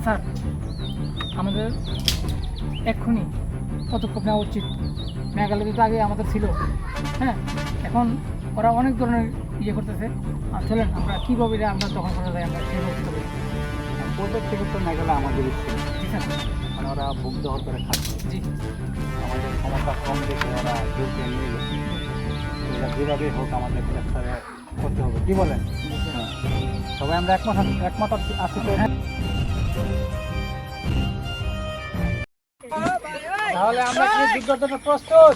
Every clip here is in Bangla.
স্যার আমাদের এক্ষুনি পদক্ষেপ নেওয়া উচিত। মেঘালয় তো আগে আমাদের ছিল, হ্যাঁ, এখন ওরা অনেক ধরনের ইয়ে করতেছে। আর চলেন আমরা কীভাবে আমরা দখল করা যায় আমরা সেই ব্যবস্থা করি। পূর্বের থেকে তো মেঘালয় আমাদের ছিল, জি স্যার। মানে ওরা বুক দখল করে খাচ্ছে। জি আমাদের ক্ষমতা কম দেখে ওরা জোর দিয়ে নিয়ে গেছে। এটা যেভাবে হোক আমাদের গ্রেফতারে করতে হবে, কি বলেন? হ্যাঁ, সবাই আমরা একমত আছি তো। তাহলে আমরা কি যুদ্ধের জন্য প্রস্তুত?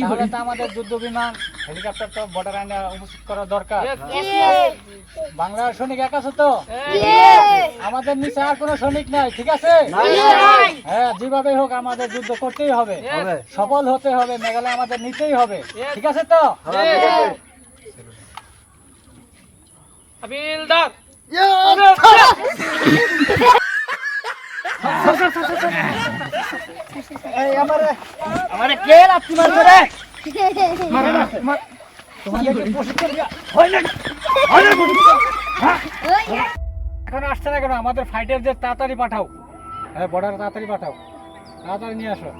তাহলে তো আমাদের যুদ্ধ বিমান হেলিকপ্টার তো বর্ডার লাইনে উপস্থিত করা দরকার। বাংলার সৈনিক এক আছে তো? আমাদের নিচে আর কোনো সৈনিক নাই, ঠিক আছে? হ্যাঁ, যেভাবে হোক আমাদের যুদ্ধ করতেই হবে, সফল হতে হবে, মেঘালয় আমাদের নিতেই হবে, ঠিক আছে তো? হাবিলদার এই আমারে কে লাথি মারবে রে? তোমাদের কি প্রশিক্ষণ দেয়া হয় না? এখন আসছে না কেন? আমাদের ফাইটারদের তাড়াতাড়ি পাঠাও, হ্যাঁ বর্ডারে তাড়াতাড়ি পাঠাও, তাড়াতাড়ি নিয়ে আসো।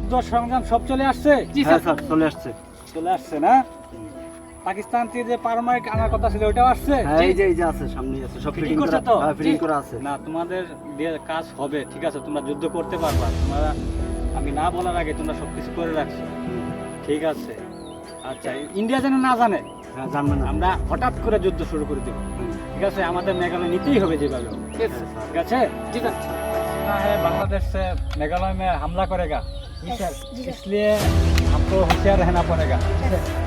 যুদ্ধ সরঞ্জাম সব চলে আসছে? জি স্যার। স্যার চলে আসছে। চলে আসছে না? পাকিস্তান থেকে যে পারমাণবিক আনার কথা ছিল ওটাও আসছে? হ্যাঁ এই যে আছে, সামনেই আছে, সব ফিটিং ফিটিং করছে করা, তো? হ্যাঁ ফিটিং করা আছে। না, তোমাদের দিয়ে কাজ হবে, ঠিক আছে, তোমরা যুদ্ধ করতে পারবা। তোমরা আমি না বলার আগে তোমরা সবকিছু করে রাখছো, ঠিক আছে? আচ্ছা, ইন্ডিয়া যেন না জানে, হ্যাঁ জানবেন না। আমরা হঠাৎ করে যুদ্ধ শুরু করে দেবো, ঠিক আছে? আমাদের মেঘালয় নিতেই হবে যেভাবে হোক, ঠিক আছে? जी सर। ना है बांग्लादेश से मेघालय में हमला करेगा, जी सर। इसलिए हमको होशियार रहना पड़ेगा।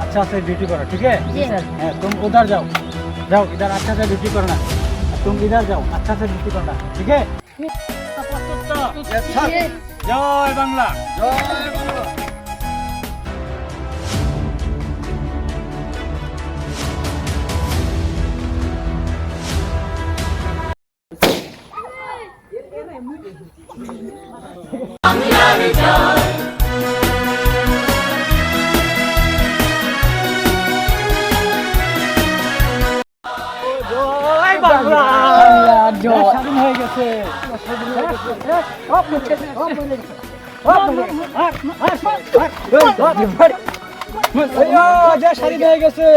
अच्छा से ड्यूटी करो, ठीक है? जी सर। हाँ, तुम उधर जाओ, जाओ इधर अच्छा से ड्यूटी करना, तुम इधर जाओ अच्छा से ड्यूटी करना, ठीक है? जय बांग्ला। স্বাধীন হয়ে গেছে, স্বাধীন হয়ে গেছে।